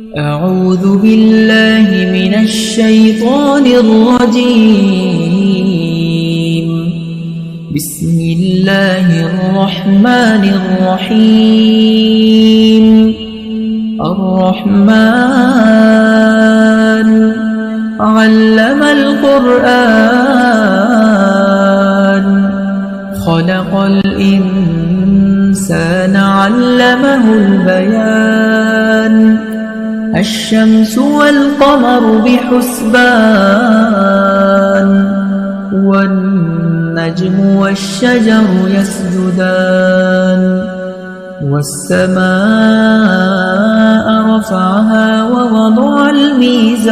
أعوذ بالله من الشيطان الرجيم. بسم الله الرحمن الرحيم. الرحمن علم القرآن خلق الإنسان علمه البيان. الشمس والقمر بحسبان والنجم والشجر يسجدان. والسماء رفعها ووضع الميزان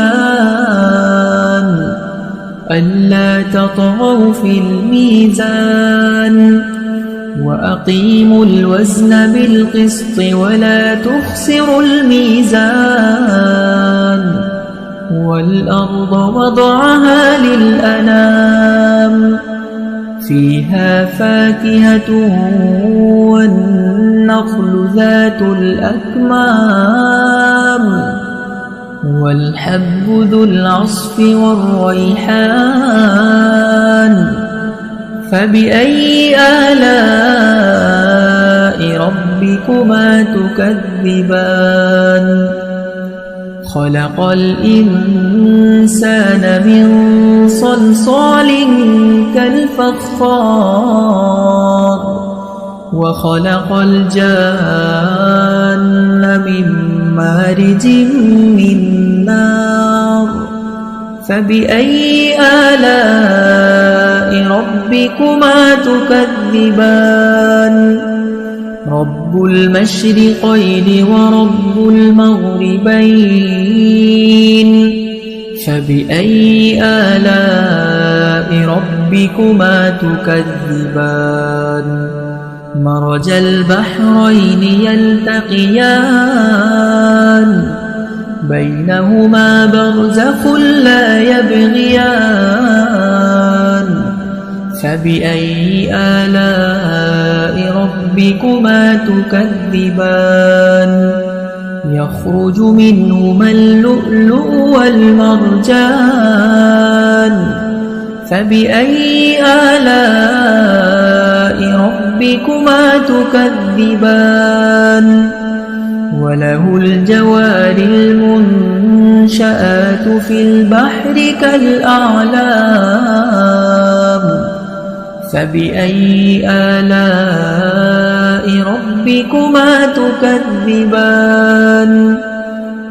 ألا تطغوا في الميزان وأقيموا الوزن بالقسط ولا تخسروا الميزان. والأرض وضعها للأنام فيها فاكهة والنخل ذات الأكمام والحب ذو العصف والريحان. فبأي آلاء ربكما تكذبان؟ خلق الإنسان من صلصال كالفخار وخلق الجان من مارج من نار. فبأي آلاء ربكما تكذبان؟ رب المشرقين ورب المغربين. فبأي آلاء ربكما تكذبان؟ مرج البحرين يلتقيان بينهما برزخ لا يبغيان. فبأي آلاء ربكما تكذبان؟ يخرج منهما اللؤلؤ والمرجان. فبأي آلاء ربكما تكذبان؟ وله الجوار المنشآت في البحر كالأعلام. فبأي آلاء ربكما تكذبان؟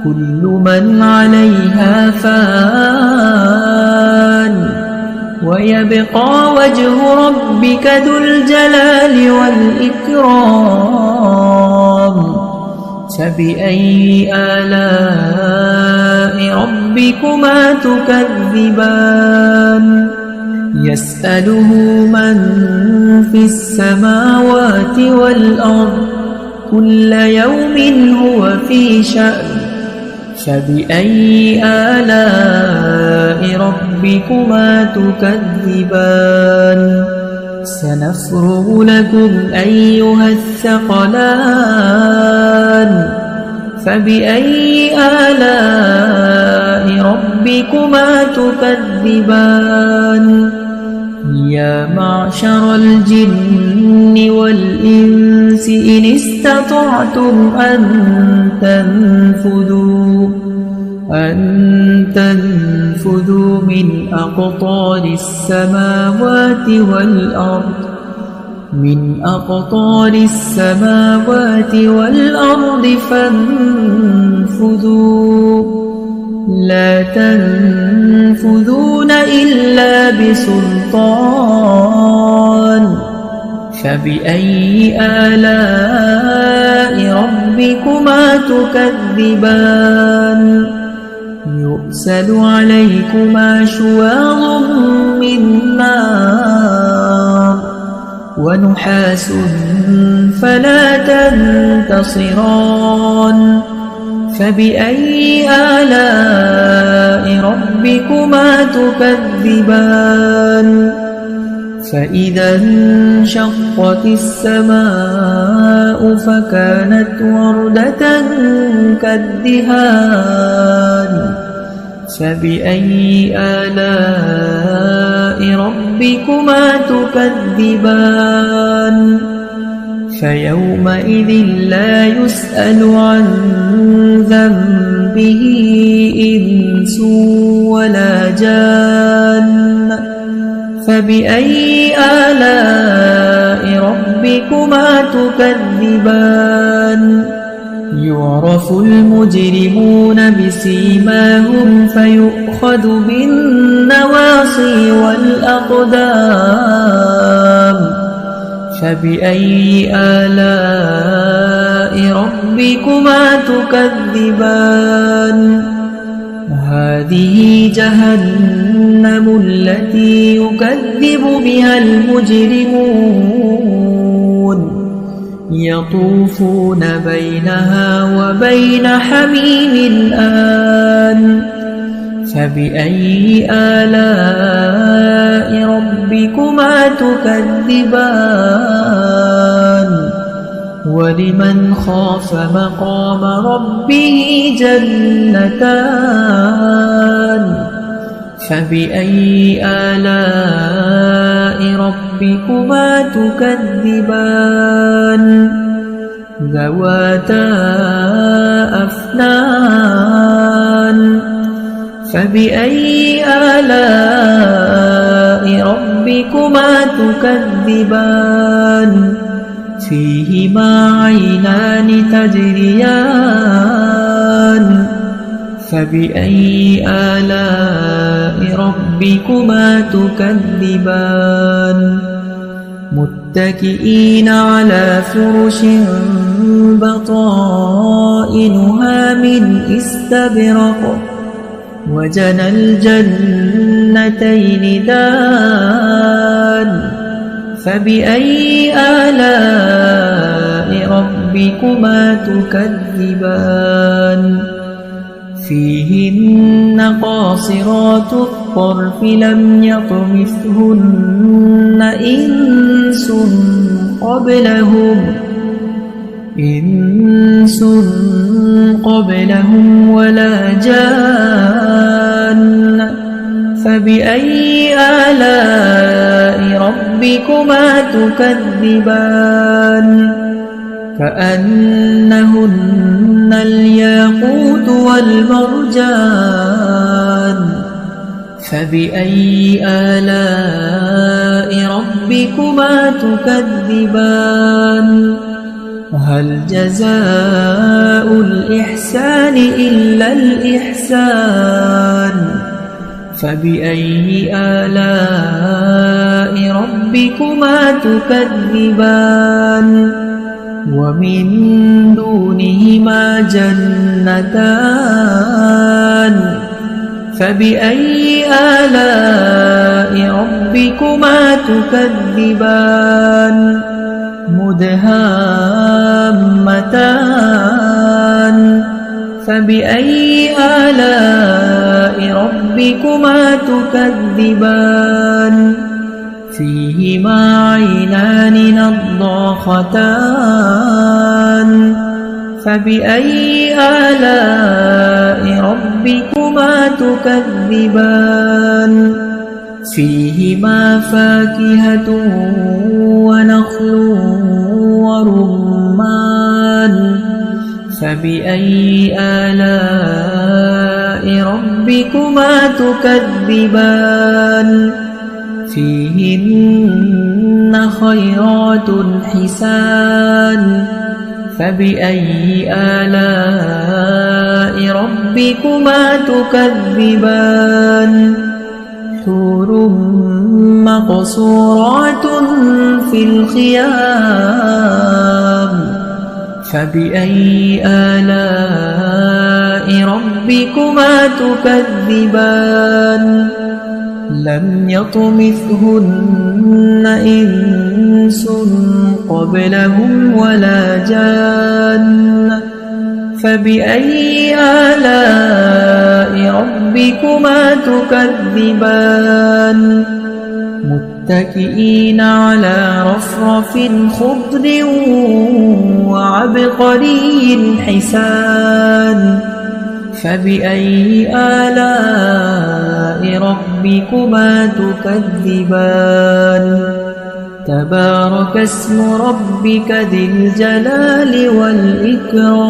كل من عليها فان ويبقى وجه ربك ذو الجلال والإكرام. فبأي آلاء ربكما تكذبان؟ يسأله من في السماوات والأرض كل يوم هو في شأن. فبأي آلاء ربكما تكذبان؟ سنفرغ لكم أيها الثقلان. فبأي آلاء ربكما تكذبان؟ يا معشر الجن والإنس إن استطعتم أن تنفذوا من أقطار السماوات والأرض فانفذوا لا تنفذون إلا بسلطان. فبأي آلاء ربكما تكذبان؟ يرسل عليكما شواظ من نار ونحاس فلا تنتصران. فبأي آلاء ربكما تكذبان؟ فإذا انشقت السماء فكانت وردة كالدهان فبأي آلاء ربكما تكذبان فيومئذ لا يسأل عن ذنبه إنس ولا جان فبأي آلاء ربكما تكذبان يعرف المجرمون بسيماهم فيؤخذ بالنواصي والأقدام فبأي آلاء ربكما تكذبان هذه جهنم التي يكذب بها المجرمون يطوفون بينها وبين حميم آن فبأي آلاء ربكما تكذبان ولمن خاف مقام ربه جنتان فبأي آلاء ربكما تكذبان ذواتا أفنان فبأي آلاء ربكما تكذبان فيهما عينان تجريان فبأي آلاء ربكما تكذبان متكئين على فرش بطائنها من استبرق وجنى الجنتين دان فبأي آلاء ربكما تكذبان فيهن قاصرات الطرف لم يطمثهن إنس قبلهم ولا جان فبأي آلاء ربكما تكذبان كأنهن الياقوت والمرجان فبأي آلاء ربكما تكذبان هل جزاء الإحسان إلا الإحسان فبأي آلاء ربكما تكذبان ومن دونهما جنتان فبأي آلاء ربكما تكذبان مدهامتان فبأي آلاء ربكما تكذبان فيهما عينان نضاختان فبأي آلاء ربكما تكذبان فيهما فاكهة ونخل ورمان فبأي آلاء ربكما تكذبان فيهن خيرات حسان فبأي آلاء ربكما تكذبان حور مقصورات في الخيام فبأي آلاء ربكما تكذبان لم يطمثهن إنس قبلهم ولا جان فبأي آلاء ربكما تكذبان متكئين على رفرف خضر وعبقري حسان فبأي آلاء ربكما تكذبان تبارك اسم ربك ذي الجلال والإكرام